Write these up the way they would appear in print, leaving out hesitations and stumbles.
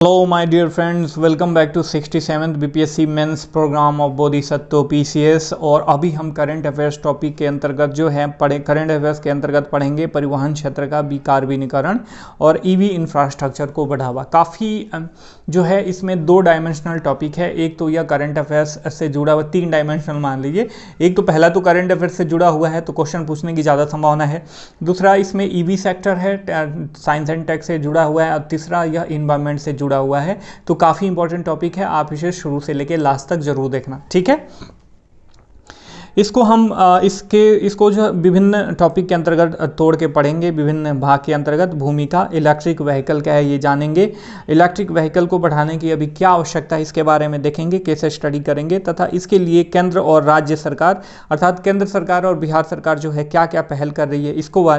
Hello my dear friends, welcome back to 67th BPSC mains program of Bodhisattva PCS. और अभी हम current affairs topic के अंतर्गत जो है करंट अफेयर्स के अंतर्गत पढ़ेंगे परिवहन क्षेत्र का विकार्बनीकरण और ईवी इंफ्रास्ट्रक्चर को बढ़ावा। काफ़ी जो है इसमें दो डायमेंशनल टॉपिक है। एक तो यह करंट अफेयर्स से जुड़ा हुआ, तीन डायमेंशनल मान लीजिए। एक तो पहला तो करंट अफेयर्स से जुड़ा हुआ है तो क्वेश्चन पूछने की ज़्यादा संभावना है। दूसरा इसमें ईवी सेक्टर है, साइंस एंड टेक से जुड़ा हुआ है। और तीसरा यह इन्वायरमेंट से जुड़ा हुआ है। तो काफी इंपॉर्टेंट टॉपिक है, आप इसे शुरू से लेकर लास्ट तक जरूर देखना, ठीक है। इसको हम इसको जो विभिन्न टॉपिक के अंतर्गत तोड़ के पढ़ेंगे। विभिन्न भाग के अंतर्गत भूमिका, इलेक्ट्रिक व्हीकल क्या है ये जानेंगे। इलेक्ट्रिक व्हीकल को बढ़ाने की अभी क्या आवश्यकता है इसके बारे में देखेंगे, कैसे स्टडी करेंगे, तथा इसके लिए केंद्र और राज्य सरकार अर्थात केंद्र सरकार और बिहार सरकार जो है क्या क्या पहल कर रही है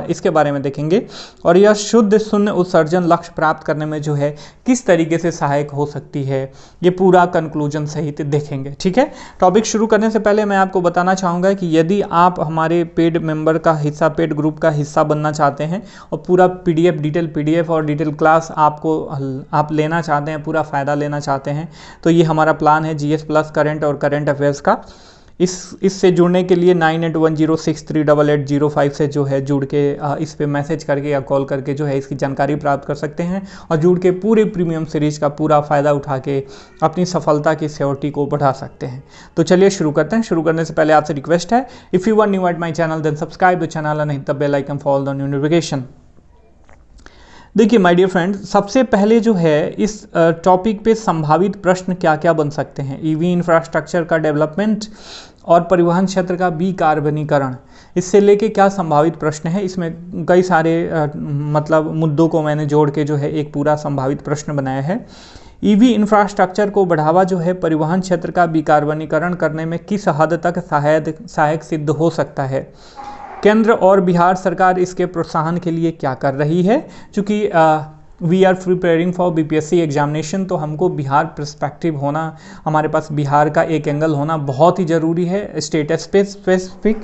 इसके बारे में देखेंगे। और यह शुद्ध शून्य उत्सर्जन लक्ष्य प्राप्त करने में जो है किस तरीके से सहायक हो सकती है, ये पूरा कंक्लूजन सहित देखेंगे, ठीक है। टॉपिक शुरू करने से पहले मैं आपको बताना चाहूँगा कि यदि आप हमारे पेड मेंबर का हिस्सा, पेड ग्रुप का हिस्सा बनना चाहते हैं और पूरा पीडीएफ, डिटेल पीडीएफ और डिटेल क्लास आप लेना चाहते हैं, पूरा फ़ायदा लेना चाहते हैं, तो ये हमारा प्लान है जीएस प्लस करंट और करंट अफेयर्स का। इससे जुड़ने के लिए 9810638805 से जो है जुड़ के इस पे मैसेज करके या कॉल करके जो है इसकी जानकारी प्राप्त कर सकते हैं और जुड़ के पूरे प्रीमियम सीरीज का पूरा फ़ायदा उठा के अपनी सफलता की सिक्योरिटी को बढ़ा सकते हैं। तो चलिए शुरू करते हैं। शुरू करने से पहले आपसे रिक्वेस्ट है, if you are new at my channel then subscribe the channel and hit the bell icon for the notification. देखिए माय डियर फ्रेंड, सबसे पहले जो है इस टॉपिक पे संभावित प्रश्न क्या क्या बन सकते हैं। ईवी इंफ्रास्ट्रक्चर का डेवलपमेंट और परिवहन क्षेत्र का विकार्बनीकरण, इससे लेके क्या संभावित प्रश्न है। इसमें कई सारे मतलब मुद्दों को मैंने जोड़ के जो है एक पूरा संभावित प्रश्न बनाया है। ईवी इंफ्रास्ट्रक्चर को बढ़ावा जो है परिवहन क्षेत्र का विकार्बनीकरण करने में किस हद तक सहायक सिद्ध हो सकता है। केंद्र और बिहार सरकार इसके प्रोत्साहन के लिए क्या कर रही है। चूँकि we are preparing for BPSC examination, तो हमको बिहार पर्सपेक्टिव होना, हमारे पास बिहार का एक एंगल होना बहुत ही ज़रूरी है, स्टेट स्पेसिफिक,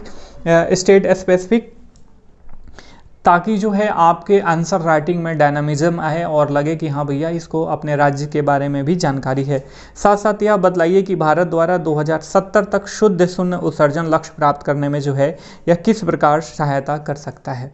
ताकि जो है आपके आंसर राइटिंग में डायनामिज्म आए और लगे कि हाँ भैया इसको अपने राज्य के बारे में भी जानकारी है। साथ साथ यह बतलाइए कि भारत द्वारा 2070 तक शुद्ध शून्य उत्सर्जन लक्ष्य प्राप्त करने में जो है यह किस प्रकार सहायता कर सकता है।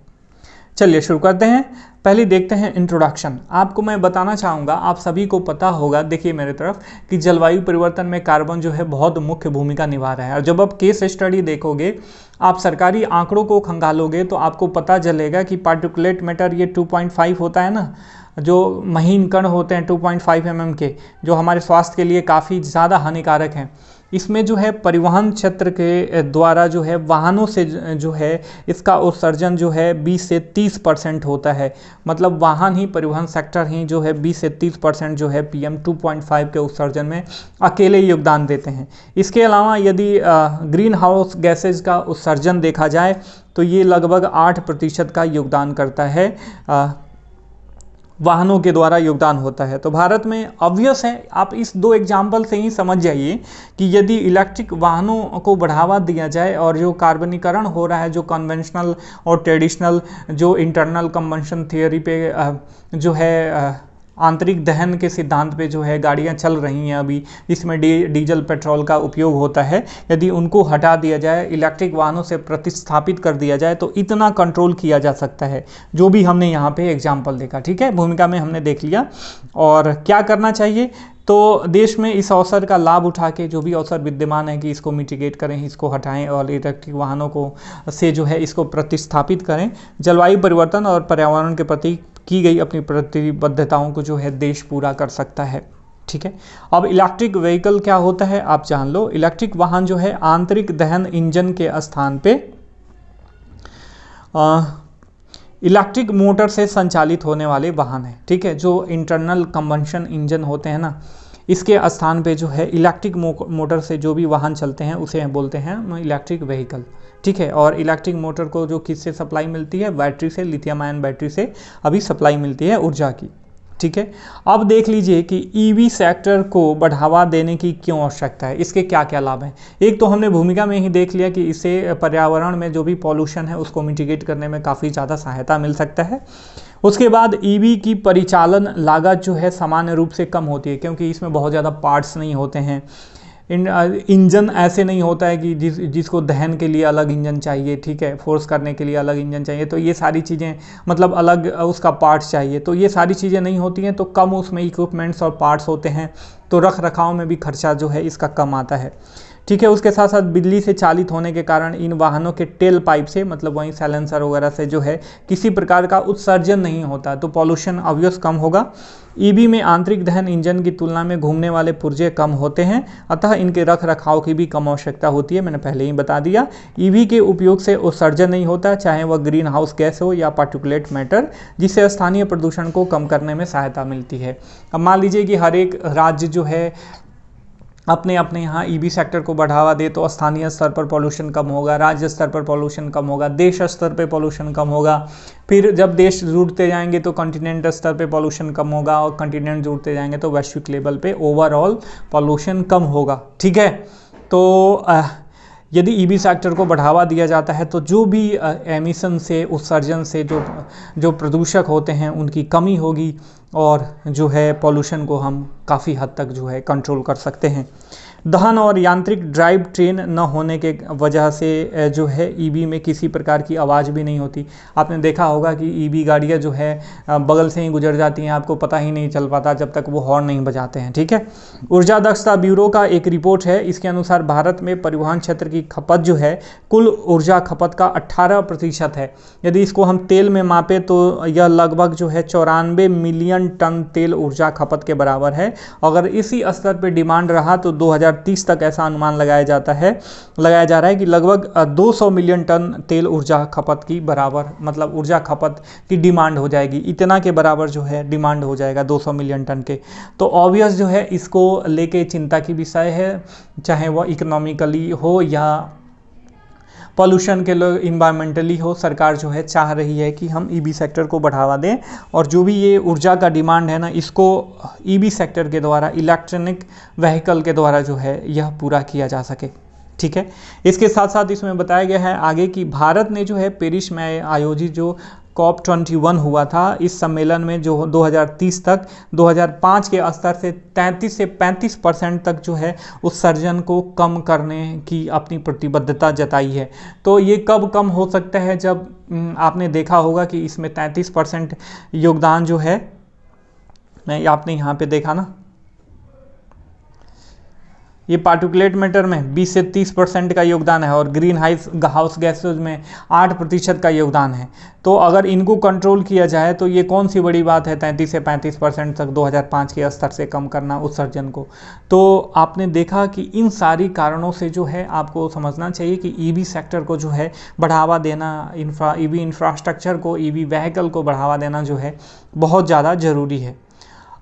चलिए शुरू करते हैं। पहले देखते हैं इंट्रोडक्शन। आपको मैं बताना चाहूँगा, आप सभी को पता होगा, देखिए मेरे तरफ, कि जलवायु परिवर्तन में कार्बन जो है बहुत मुख्य भूमिका निभा रहा है। और जब आप केस स्टडी देखोगे, आप सरकारी आंकड़ों को खंगालोगे तो आपको पता चलेगा कि पार्टिकुलेट मैटर ये 2.5 होता है ना, जो महीन कण होते हैं 2.5 mm के, जो हमारे स्वास्थ्य के लिए काफ़ी ज़्यादा हानिकारक हैं। इसमें जो है परिवहन क्षेत्र के द्वारा जो है वाहनों से जो है इसका उत्सर्जन जो है 20 से 30% होता है। मतलब वाहन ही, परिवहन सेक्टर ही जो है 20 से 30% जो है PM 2.5 के उत्सर्जन में अकेले योगदान देते हैं। इसके अलावा यदि ग्रीन हाउस गैसेज का उत्सर्जन देखा जाए तो ये लगभग 8% का योगदान करता है, वाहनों के द्वारा योगदान होता है। तो भारत में ऑब्वियस है, आप इस दो एग्जाम्पल से ही समझ जाइए कि यदि इलेक्ट्रिक वाहनों को बढ़ावा दिया जाए और जो कार्बनीकरण हो रहा है, जो कन्वेंशनल और ट्रेडिशनल, जो इंटरनल कंबंशन थियोरी पे जो है आंतरिक दहन के सिद्धांत पे जो है गाड़ियां चल रही हैं अभी, इसमें डीजल पेट्रोल का उपयोग होता है, यदि उनको हटा दिया जाए, इलेक्ट्रिक वाहनों से प्रतिस्थापित कर दिया जाए तो इतना कंट्रोल किया जा सकता है, जो भी हमने यहाँ पे एग्जाम्पल देखा, ठीक है। भूमिका में हमने देख लिया। और क्या करना चाहिए, तो देश में इस अवसर का लाभ उठा के जो भी अवसर विद्यमान है कि इसको मिटिगेट करें, इसको हटाएं और इलेक्ट्रिक वाहनों को से जो है इसको प्रतिस्थापित करें। जलवायु परिवर्तन और पर्यावरण के प्रति की गई अपनी प्रतिबद्धताओं को जो है देश पूरा कर सकता है, ठीक है। अब इलेक्ट्रिक व्हीकल क्या होता है आप जान लो। इलेक्ट्रिक वाहन जो है आंतरिक दहन इंजन के स्थान पे इलेक्ट्रिक मोटर से संचालित होने वाले वाहन है, ठीक है। जो इंटरनल कंबंशन इंजन होते हैं ना, इसके स्थान पे जो है इलेक्ट्रिक मोटर से जो भी वाहन चलते हैं उसे बोलते हैं इलेक्ट्रिक व्हीकल, ठीक है। और इलेक्ट्रिक मोटर को जो किससे सप्लाई मिलती है, बैटरी से, लिथियम आयन बैटरी से अभी सप्लाई मिलती है ऊर्जा की, ठीक है। अब देख लीजिए कि ईवी सेक्टर को बढ़ावा देने की क्यों आवश्यकता है, इसके क्या क्या लाभ हैं। एक तो हमने भूमिका में ही देख लिया कि इससे पर्यावरण में जो भी पॉल्यूशन है उसको मिटिगेट करने में काफ़ी ज़्यादा सहायता मिल सकता है। उसके बाद ईवी की परिचालन लागत जो है सामान्य रूप से कम होती है, क्योंकि इसमें बहुत ज़्यादा पार्ट्स नहीं होते हैं। इंजन ऐसे नहीं होता है कि जिसको दहन के लिए अलग इंजन चाहिए, ठीक है, फोर्स करने के लिए अलग इंजन चाहिए, तो ये सारी चीज़ें मतलब अलग उसका पार्ट्स चाहिए, तो ये सारी चीज़ें नहीं होती हैं, तो कम उसमें इक्विपमेंट्स और पार्ट्स होते हैं, तो रख रखाव में भी खर्चा जो है इसका कम आता है, ठीक है। उसके साथ साथ बिजली से चालित होने के कारण इन वाहनों के टेल पाइप से, मतलब वहीं साइलेंसर वगैरह से जो है किसी प्रकार का उत्सर्जन नहीं होता, तो पॉल्यूशन ऑब्वियस कम होगा। ईवी में आंतरिक दहन इंजन की तुलना में घूमने वाले पुर्जे कम होते हैं, अतः इनके रख रखाव की भी कम आवश्यकता होती है, मैंने पहले ही बता दिया। ईवी के उपयोग से उत्सर्जन नहीं होता, चाहे वह ग्रीन हाउस गैस हो या पार्टिकुलेट मैटर, जिससे स्थानीय प्रदूषण को कम करने में सहायता मिलती है। अब मान लीजिए कि हर एक राज्य जो है अपने अपने यहाँ ईवी सेक्टर को बढ़ावा दे, तो स्थानीय स्तर पर पॉल्यूशन कम होगा, राज्य स्तर पर पॉल्यूशन कम होगा, देश स्तर पर पॉल्यूशन कम होगा, फिर जब देश जुड़ते जाएंगे तो कॉन्टिनेंट स्तर पे पॉल्यूशन कम होगा, और कॉन्टिनेंट जुड़ते जाएंगे तो वैश्विक लेवल पे ओवरऑल पॉल्यूशन कम होगा, ठीक है। तो यदि ईवी सेक्टर को बढ़ावा दिया जाता है तो जो भी एमिशन से, उत्सर्जन से जो प्रदूषक होते हैं उनकी कमी होगी, और जो है पॉल्यूशन को हम काफ़ी हद तक जो है कंट्रोल कर सकते हैं। दहन और यांत्रिक ड्राइव ट्रेन न होने के वजह से जो है ईवी में किसी प्रकार की आवाज़ भी नहीं होती। आपने देखा होगा कि ईवी गाड़ियाँ जो है बगल से ही गुजर जाती हैं, आपको पता ही नहीं चल पाता जब तक वो हॉर्न नहीं बजाते हैं, ठीक है। ऊर्जा दक्षता ब्यूरो का एक रिपोर्ट है, इसके अनुसार भारत में परिवहन क्षेत्र की खपत जो है कुल ऊर्जा खपत का 18% है। यदि इसको हम तेल में मापें तो यह लगभग जो है 94 मिलियन टन तेल ऊर्जा खपत के बराबर है। अगर इसी स्तर पर डिमांड रहा तो 2030 तक ऐसा अनुमान लगाया जा रहा है कि लगभग 200 मिलियन टन तेल ऊर्जा खपत की बराबर, मतलब ऊर्जा खपत की डिमांड हो जाएगी, इतना के बराबर जो है डिमांड हो जाएगा 200 मिलियन टन के। तो ऑब्वियस जो है इसको लेके चिंता की विषय है, चाहे वह इकोनॉमिकली हो या पॉल्यूशन के लिए इन्वायरमेंटली हो। सरकार जो है चाह रही है कि हम ईवी सेक्टर को बढ़ावा दें, और जो भी ये ऊर्जा का डिमांड है ना, इसको ईवी सेक्टर के द्वारा, इलेक्ट्रॉनिक व्हीकल के द्वारा जो है यह पूरा किया जा सके, ठीक है। इसके साथ साथ इसमें बताया गया है आगे कि भारत ने जो है पेरिस में आयोजित जो COP21 हुआ था, इस सम्मेलन में जो 2030 तक 2005 के स्तर से 33 से 35% तक जो है उत्सर्जन को कम करने की अपनी प्रतिबद्धता जताई है। तो ये कब कम हो सकता है, जब आपने देखा होगा कि इसमें 33% योगदान जो है, मैं आपने यहाँ पे देखा ना, ये पार्टिकुलेट मैटर में 20 से 30% का योगदान है, और ग्रीन हाउस गैसेज में 8% का योगदान है। तो अगर इनको कंट्रोल किया जाए तो ये कौन सी बड़ी बात है, 33 से 35% तक 2005 के स्तर से कम करना उत्सर्जन को। तो आपने देखा कि इन सारी कारणों से जो है आपको समझना चाहिए कि ईवी सेक्टर को जो है बढ़ावा देना, ईवी इंफ्रास्ट्रक्चर को, ईवी व्हीकल को बढ़ावा देना जो है बहुत ज़्यादा ज़रूरी है।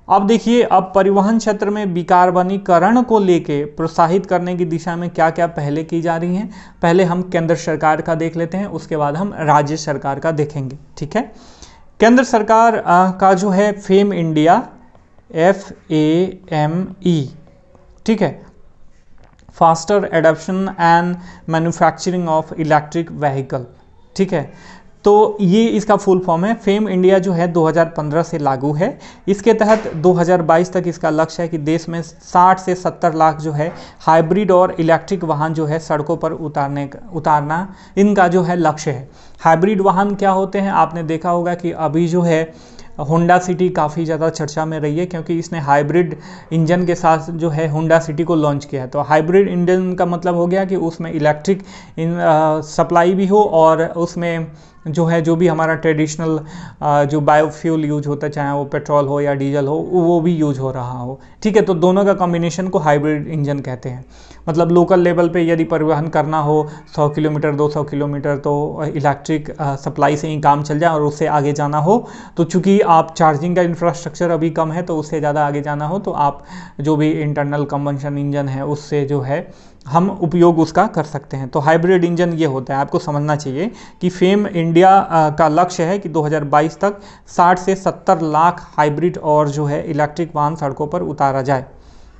अब देखिए, अब परिवहन क्षेत्र में विकार्बनीकरण को लेके प्रोत्साहित करने की दिशा में क्या क्या पहले की जा रही हैं। पहले हम केंद्र सरकार का देख लेते हैं, उसके बाद हम राज्य सरकार का देखेंगे, ठीक है। केंद्र सरकार का जो है फेम इंडिया, FAME, ठीक है, faster adoption and manufacturing of electric vehicle, ठीक है। तो ये इसका फुल फॉर्म है। फेम इंडिया जो है 2015 से लागू है। इसके तहत 2022 तक इसका लक्ष्य है कि देश में 60 से 70 लाख जो है हाइब्रिड और इलेक्ट्रिक वाहन जो है सड़कों पर उतारना इनका जो है लक्ष्य है। हाइब्रिड वाहन क्या होते हैं, आपने देखा होगा कि अभी जो है होंडा सिटी काफ़ी ज़्यादा चर्चा में रही है, क्योंकि इसने हाइब्रिड इंजन के साथ जो है होंडा सिटी को लॉन्च किया है। तो हाइब्रिड इंजन का मतलब हो गया कि उसमें इलेक्ट्रिक सप्लाई भी हो, और उसमें जो है जो भी हमारा ट्रेडिशनल जो बायोफ्यूल यूज होता है, चाहे वो पेट्रोल हो या डीजल हो, वो भी यूज हो रहा हो, ठीक है। तो दोनों का कॉम्बिनेशन को हाइब्रिड इंजन कहते हैं। मतलब लोकल लेवल पे यदि परिवहन करना हो 100 किलोमीटर 200 किलोमीटर, तो इलेक्ट्रिक सप्लाई से ही काम चल जाए, और उससे आगे जाना हो तो चूँकि आप चार्जिंग का इंफ्रास्ट्रक्चर अभी कम है, तो उससे ज़्यादा आगे जाना हो तो आप जो भी इंटरनल कंबंशन इंजन है उससे जो है हम उपयोग उसका कर सकते हैं। तो हाइब्रिड इंजन ये होता है, आपको समझना चाहिए कि फेम इंडिया का लक्ष्य है कि 2022 तक 60 से 70 लाख हाइब्रिड और जो है इलेक्ट्रिक वाहन सड़कों पर उतारा जाए।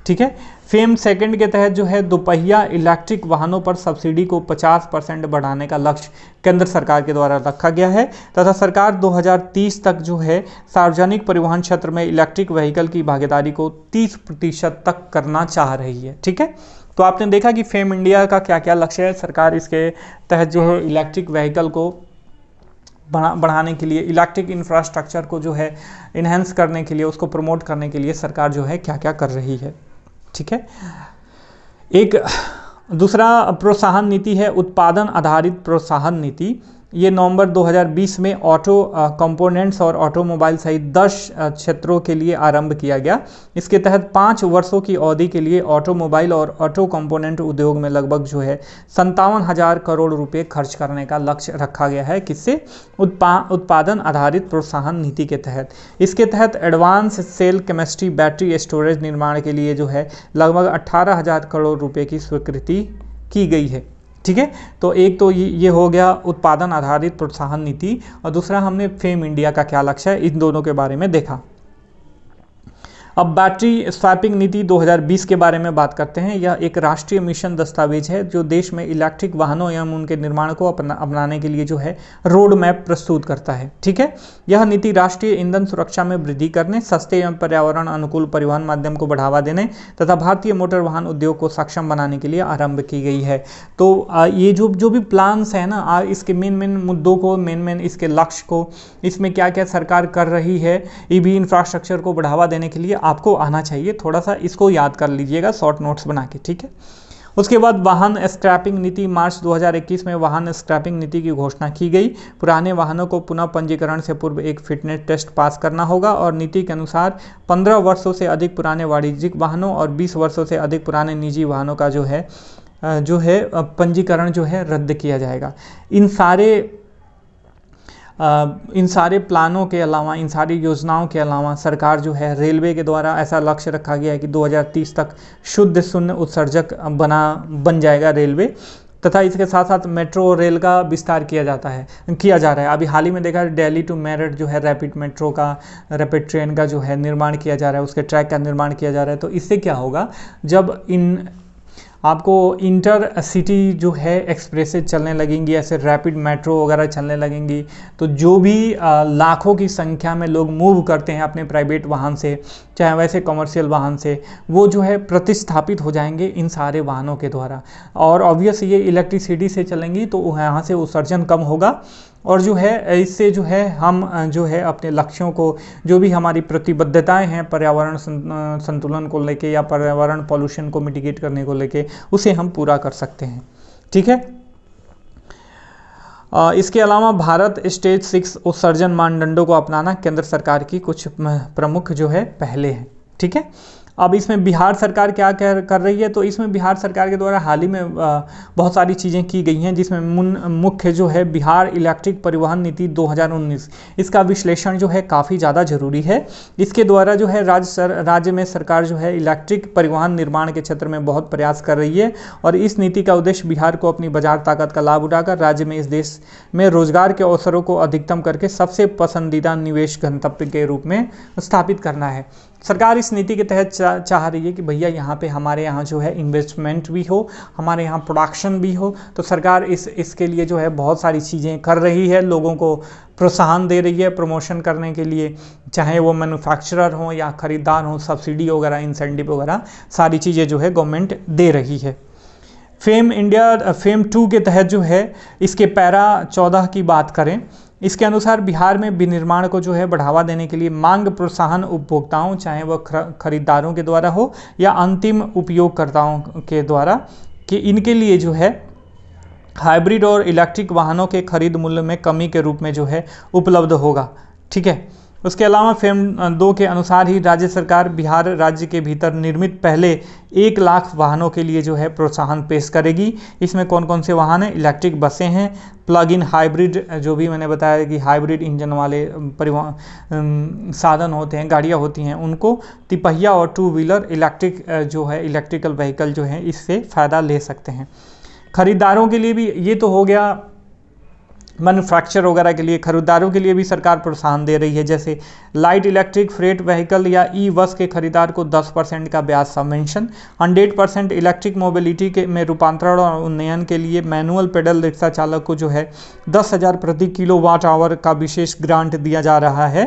ठीक है। फेम सेकंड के तहत जो है दोपहिया इलेक्ट्रिक वाहनों पर सब्सिडी को 50% बढ़ाने का लक्ष्य केंद्र सरकार के द्वारा रखा गया है तथा सरकार 2030 तक जो है सार्वजनिक परिवहन क्षेत्र में इलेक्ट्रिक व्हीकल की भागीदारी को 30% तक करना चाह रही है। ठीक है। तो आपने देखा कि फेम इंडिया का क्या क्या लक्ष्य है। सरकार इसके तहत जो है इलेक्ट्रिक व्हीकल को बढ़ाने के लिए, इलेक्ट्रिक इंफ्रास्ट्रक्चर को जो है इन्हेंस करने के लिए, उसको प्रमोट करने के लिए सरकार जो है क्या क्या कर रही है। ठीक है। एक दूसरा प्रोत्साहन नीति है उत्पादन आधारित प्रोत्साहन नीति। ये नवंबर 2020 में ऑटो कंपोनेंट्स और ऑटोमोबाइल सहित 10 क्षेत्रों के लिए आरंभ किया गया। इसके तहत 5 वर्षों की अवधि के लिए ऑटोमोबाइल और ऑटो कंपोनेंट उद्योग में लगभग जो है 57,000 करोड़ रुपए खर्च करने का लक्ष्य रखा गया है। किससे? उत्पादन आधारित प्रोत्साहन नीति के तहत। इसके तहत advance cell chemistry battery storage निर्माण के लिए जो है लगभग 18,000 करोड़ रुपए की स्वीकृति की गई है। ठीक है। तो एक तो ये हो गया उत्पादन आधारित प्रोत्साहन नीति, और दूसरा हमने फेम इंडिया का क्या लक्ष्य है, इन दोनों के बारे में देखा। अब बैटरी स्वैपिंग नीति 2020 के बारे में बात करते हैं। यह एक राष्ट्रीय मिशन दस्तावेज है जो देश में इलेक्ट्रिक वाहनों एवं उनके निर्माण को अपनाने के लिए जो है रोड मैप प्रस्तुत करता है। ठीक है। यह नीति राष्ट्रीय ईंधन सुरक्षा में वृद्धि करने, सस्ते एवं पर्यावरण अनुकूल परिवहन माध्यम को बढ़ावा देने तथा भारतीय मोटर वाहन उद्योग को सक्षम बनाने के लिए आरंभ की गई है। तो ये जो भी प्लान्स है ना, इसके मेन मुद्दों को, मेन इसके लक्ष्य को, इसमें क्या क्या सरकार कर रही है ईवी इंफ्रास्ट्रक्चर को बढ़ावा देने के लिए, आपको आना चाहिए। थोड़ा सा इसको याद कर लीजिएगा शॉर्ट नोट्स बना के। ठीक है। उसके बाद वाहन स्क्रैपिंग नीति। मार्च 2021 में वाहन स्क्रैपिंग नीति की घोषणा की गई। पुराने वाहनों को पुनः पंजीकरण से पूर्व एक फिटनेस टेस्ट पास करना होगा और नीति के अनुसार 15 वर्षों से अधिक पुराने वाणिज्यिक वाहनों और 20 वर्षों से अधिक पुराने निजी वाहनों का जो है पंजीकरण जो है रद्द किया जाएगा। इन सारे प्लानों के अलावा, इन सारी योजनाओं के अलावा सरकार जो है रेलवे के द्वारा ऐसा लक्ष्य रखा गया है कि 2030 तक शुद्ध शून्य उत्सर्जक बन जाएगा रेलवे, तथा इसके साथ साथ मेट्रो रेल का विस्तार किया जा रहा है। अभी हाल ही में देखा दिल्ली टू मेरठ जो है रैपिड ट्रेन का जो है निर्माण किया जा रहा है, उसके ट्रैक का निर्माण किया जा रहा है। तो इससे क्या होगा, जब आपको इंटर सिटी जो है एक्सप्रेसेस चलने लगेंगी, ऐसे रैपिड मेट्रो वगैरह चलने लगेंगी, तो जो भी लाखों की संख्या में लोग मूव करते हैं अपने प्राइवेट वाहन से, चाहे वैसे कमर्शियल वाहन से, वो जो है प्रतिस्थापित हो जाएंगे इन सारे वाहनों के द्वारा। और ऑब्वियस ये इलेक्ट्रिसिटी से चलेंगी तो यहाँ से उत्सर्जन कम होगा, और जो है इससे जो है हम जो है अपने लक्ष्यों को, जो भी हमारी प्रतिबद्धताएं हैं पर्यावरण संतुलन को लेके या पर्यावरण पॉल्यूशन को मिटिगेट करने को लेके, उसे हम पूरा कर सकते हैं। ठीक है। इसके अलावा भारत स्टेज 6 उत्सर्जन मानदंडों को अपनाना केंद्र सरकार की कुछ प्रमुख जो है पहले हैं। ठीक है। अब इसमें बिहार सरकार क्या कर रही है, तो इसमें बिहार सरकार के द्वारा हाल ही में बहुत सारी चीज़ें की गई हैं, जिसमें मुख्य जो है बिहार इलेक्ट्रिक परिवहन नीति 2019, इसका विश्लेषण जो है काफ़ी ज़्यादा जरूरी है। इसके द्वारा जो है राज्य में सरकार जो है इलेक्ट्रिक परिवहन निर्माण के क्षेत्र में बहुत प्रयास कर रही है, और इस नीति का उद्देश्य बिहार को अपनी बाजार ताकत का लाभ उठाकर राज्य में इस देश में रोजगार के अवसरों को अधिकतम करके सबसे पसंदीदा निवेश गंतव्य के रूप में स्थापित करना है। सरकार इस नीति के तहत चाह रही है कि भैया यहाँ पे हमारे यहाँ जो है इन्वेस्टमेंट भी हो, हमारे यहाँ प्रोडक्शन भी हो। तो सरकार इसके लिए जो है बहुत सारी चीज़ें कर रही है, लोगों को प्रोत्साहन दे रही है प्रमोशन करने के लिए, चाहे वो मैन्युफैक्चरर हो या ख़रीदार हो, सब्सिडी वगैरह, इंसेंटिव वगैरह सारी चीज़ें जो है गवर्नमेंट दे रही है। फेम 2 के तहत जो है इसके पैरा 14 की बात करें, इसके अनुसार बिहार में विनिर्माण को जो है बढ़ावा देने के लिए मांग प्रोत्साहन उपभोक्ताओं, चाहे वह खरीदारों के द्वारा हो या अंतिम उपयोगकर्ताओं के द्वारा, कि इनके लिए जो है हाइब्रिड और इलेक्ट्रिक वाहनों के खरीद मूल्य में कमी के रूप में जो है उपलब्ध होगा। ठीक है। उसके अलावा फेम 2 के अनुसार ही राज्य सरकार बिहार राज्य के भीतर निर्मित पहले 1 लाख वाहनों के लिए जो है प्रोत्साहन पेश करेगी। इसमें कौन कौन से वाहन हैं? इलेक्ट्रिक बसें हैं, प्लग इन हाइब्रिड, जो भी मैंने बताया कि हाइब्रिड इंजन वाले परिवहन साधन होते हैं, गाड़ियाँ होती हैं, उनको, तिपहिया और 2 व्हीलर इलेक्ट्रिक जो है इलेक्ट्रिकल व्हीकल जो है इससे फ़ायदा ले सकते हैं। खरीदारों के लिए भी ये तो हो गया, मैन्युफैक्चर वगैरह के लिए। खरीदारों के लिए भी सरकार प्रोत्साहन दे रही है, जैसे लाइट इलेक्ट्रिक फ्रेट व्हीकल या ई बस के खरीदार को 10% का ब्याज सबवेंशन, 100% इलेक्ट्रिक मोबिलिटी के में रूपांतरण और उन्नयन के लिए मैनुअल पेडल रिक्शा चालक को जो है 10,000 प्रति किलोवाट आवर का विशेष ग्रांट दिया जा रहा है,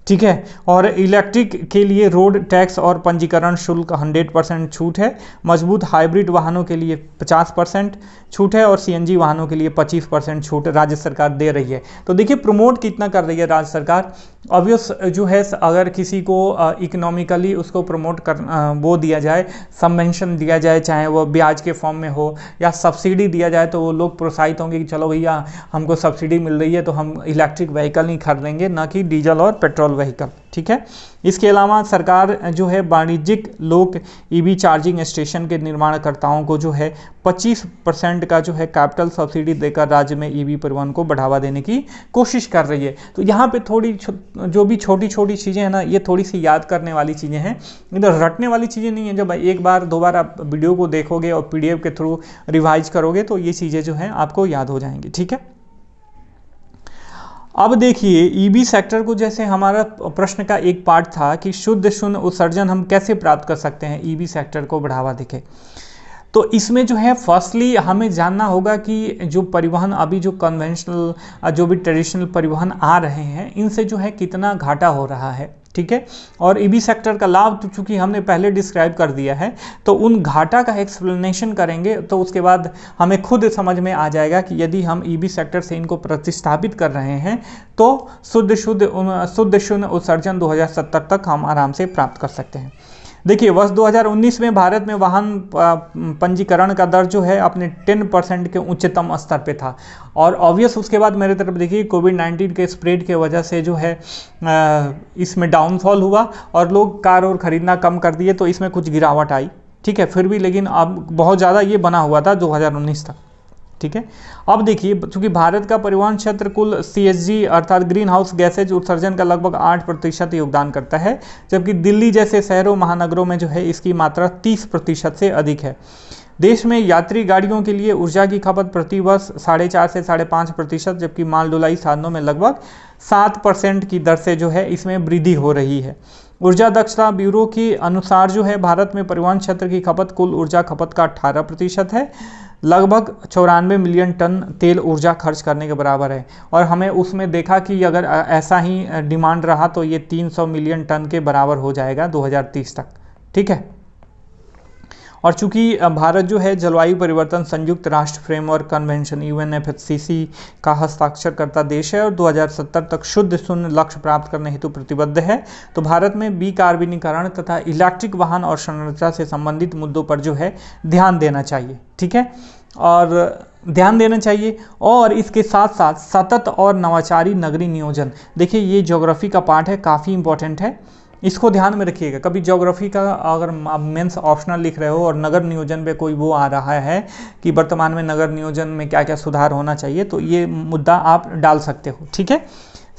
ठीक है। और इलेक्ट्रिक के लिए रोड टैक्स और पंजीकरण शुल्क 100% छूट है। मजबूत हाइब्रिड वाहनों के लिए 50% छूट है और सीएनजी वाहनों के लिए 25% छूट राज्य सरकार दे रही है। तो देखिए प्रमोट कितना कर रही है राज्य सरकार। ऑब्वियस जो है, अगर किसी को इकोनॉमिकली उसको प्रमोट कर वो दिया जाए, सबवेंशन दिया जाए, चाहे वो ब्याज के फॉर्म में हो या सब्सिडी दिया जाए, तो वो लोग प्रोत्साहित होंगे कि चलो भैया हमको सब्सिडी मिल रही है तो हम इलेक्ट्रिक व्हीकल ही खरीदेंगे, ना कि डीजल और पेट्रोल व्हीकल, ठीक है। इसके अलावा सरकार जो है वाणिज्यिक लोक ईवी चार्जिंग स्टेशन के निर्माणकर्ताओं को जो है 25% का जो है कैपिटल सब्सिडी देकर राज्य में ईवी परिवहन को बढ़ावा देने की कोशिश कर रही है। तो यहाँ पे थोड़ी जो भी छोटी छोटी चीज़ें हैं ना, ये थोड़ी सी याद करने वाली चीज़ें हैं, इधर रटने वाली चीज़ें नहीं है। जब एक बार 2 बार आप वीडियो को देखोगे और PDF के थ्रू रिवाइज करोगे तो ये चीज़ें जो हैं आपको याद हो जाएंगी, ठीक है। अब देखिए ईवी सेक्टर को, जैसे हमारा प्रश्न का एक पार्ट था कि शुद्ध शून्य उत्सर्जन हम कैसे प्राप्त कर सकते हैं ईवी सेक्टर को बढ़ावा देके, तो इसमें जो है फर्स्टली हमें जानना होगा कि जो परिवहन अभी जो कन्वेंशनल जो भी ट्रेडिशनल परिवहन आ रहे हैं, इनसे जो है कितना घाटा हो रहा है, ठीक है। और ईवी सेक्टर का लाभ तो चूंकि हमने पहले डिस्क्राइब कर दिया है, तो उन घाटा का एक्सप्लेनेशन करेंगे तो उसके बाद हमें खुद समझ में आ जाएगा कि यदि हम ईवी सेक्टर से इनको प्रतिस्थापित कर रहे हैं तो शुद्ध शून्य उत्सर्जन 2070 तक हम आराम से प्राप्त कर सकते हैं। देखिए वर्ष 2019 में भारत में वाहन पंजीकरण का दर जो है अपने 10% के उच्चतम स्तर पे था। और ऑब्वियस उसके बाद मेरे तरफ देखिए कोविड-19 के स्प्रेड के वजह से जो है इसमें डाउनफॉल हुआ और लोग कार और ख़रीदना कम कर दिए, तो इसमें कुछ गिरावट आई, ठीक है। फिर भी लेकिन अब बहुत ज़्यादा ये बना हुआ था 2019 तक, ठीक है। अब देखिए चूंकि भारत का परिवहन क्षेत्र कुल CSG अर्थात ग्रीन हाउस गैसेज उत्सर्जन का लगभग 8% योगदान करता है, जबकि दिल्ली जैसे शहरों महानगरों में जो है इसकी मात्रा 30% से अधिक है। देश में यात्री गाड़ियों के लिए ऊर्जा की खपत प्रति वर्ष 4.5 से 5.5%, जबकि माल ढुलाई साधनों में लगभग 7% की दर से जो है इसमें वृद्धि हो रही है। ऊर्जा दक्षता ब्यूरो के अनुसार जो है भारत में परिवहन क्षेत्र की खपत कुल ऊर्जा खपत का 18% है, लगभग 94 मिलियन टन तेल ऊर्जा खर्च करने के बराबर है। और हमें उसमें देखा कि अगर ऐसा ही डिमांड रहा तो ये 300 मिलियन टन के बराबर हो जाएगा 2030 तक, ठीक है। और चूंकि भारत जो है जलवायु परिवर्तन संयुक्त राष्ट्र फ्रेमवर्क कन्वेंशन UNFCCC का हस्ताक्षरकर्ता देश है और 2070 तक शुद्ध शून्य लक्ष्य प्राप्त करने हेतु प्रतिबद्ध है, तो भारत में विकार्बनीकरण तथा इलेक्ट्रिक वाहन और संरचना से संबंधित मुद्दों पर जो है ध्यान देना चाहिए, ठीक है। और ध्यान देना चाहिए और इसके साथ साथ सतत और नवाचारी नगरीय नियोजन, देखिए ये ज्योग्राफी का पार्ट है, काफ़ी इंपॉर्टेंट है, इसको ध्यान में रखिएगा। कभी ज्योग्राफी का अगर आप मेंस ऑप्शनल लिख रहे हो और नगर नियोजन पे कोई वो आ रहा है कि वर्तमान में नगर नियोजन में क्या क्या सुधार होना चाहिए, तो ये मुद्दा आप डाल सकते हो, ठीक है।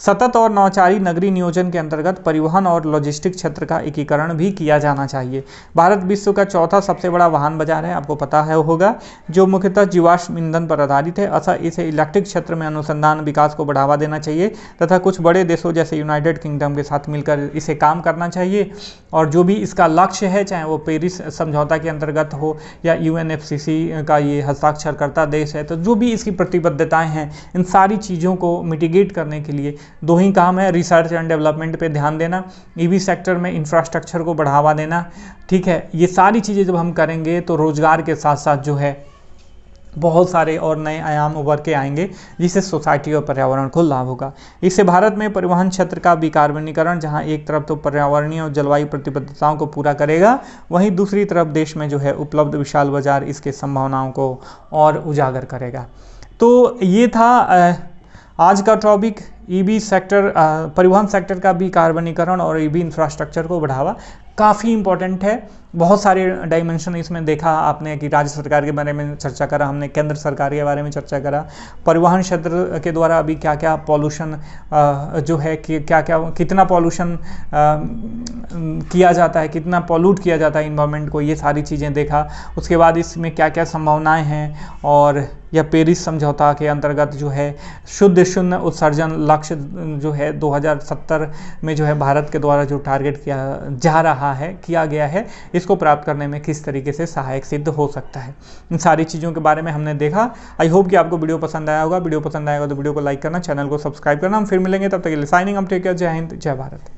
सतत और नवाचारी नगरीय नियोजन के अंतर्गत परिवहन और लॉजिस्टिक क्षेत्र का एकीकरण भी किया जाना चाहिए। भारत विश्व का चौथा सबसे बड़ा वाहन बाजार है, आपको पता है होगा, जो मुख्यतः जीवाश्म ईंधन पर आधारित है। अतः इसे इलेक्ट्रिक क्षेत्र में अनुसंधान विकास को बढ़ावा देना चाहिए तथा कुछ बड़े देशों जैसे यूनाइटेड किंगडम के साथ मिलकर इसे काम करना चाहिए। और जो भी इसका लक्ष्य है, चाहे वो पेरिस समझौता के अंतर्गत हो या UNFCCC का ये हस्ताक्षरकर्ता देश है, तो जो भी इसकी प्रतिबद्धताएँ हैं, इन सारी चीज़ों को मिटिगेट करने के लिए 2 ही काम है, रिसर्च एंड डेवलपमेंट पे ध्यान देना, ईवी सेक्टर में इंफ्रास्ट्रक्चर को बढ़ावा देना, ठीक है। ये सारी चीज़ें जब हम करेंगे तो रोजगार के साथ साथ जो है बहुत सारे और नए आयाम उभर के आएंगे, जिससे सोसाइटी और पर्यावरण को लाभ होगा। इससे भारत में परिवहन क्षेत्र का विकार्बनीकरण जहां एक तरफ तो पर्यावरणीय और जलवायु प्रतिबद्धताओं को पूरा करेगा, वहीं दूसरी तरफ देश में जो है उपलब्ध विशाल बाजार इसके संभावनाओं को और उजागर करेगा। तो ये था आज का टॉपिक ईवी सेक्टर, परिवहन सेक्टर का भी कार्बनीकरण और ईवी इंफ्रास्ट्रक्चर को बढ़ावा काफ़ी इंपॉर्टेंट है। बहुत सारे डायमेंशन इसमें देखा आपने कि राज्य सरकार के बारे में चर्चा करा, हमने केंद्र सरकार के बारे में चर्चा करा, परिवहन क्षेत्र के द्वारा अभी क्या क्या पॉल्यूशन जो है कि क्या क्या कितना पॉल्यूशन किया जाता है, कितना पॉल्यूट किया जाता है इन्वायरमेंट को, ये सारी चीज़ें देखा। उसके बाद इसमें क्या क्या संभावनाएं हैं, और यह पेरिस समझौता के अंतर्गत जो है शुद्ध शून्य उत्सर्जन लक्ष्य जो है 2070 में जो है भारत के द्वारा जो टारगेट किया गया है इसको प्राप्त करने में किस तरीके से सहायक सिद्ध हो सकता है। इन सारी चीज़ों के बारे में हमने देखा। आई होप कि आपको वीडियो पसंद आया होगा। वीडियो पसंद आएगा तो वीडियो को लाइक करना, चैनल को सब्सक्राइब करना। हम फिर मिलेंगे, तब तक के लिए साइनिंग अप, टेक केयर, जय हिंद, जय भारत।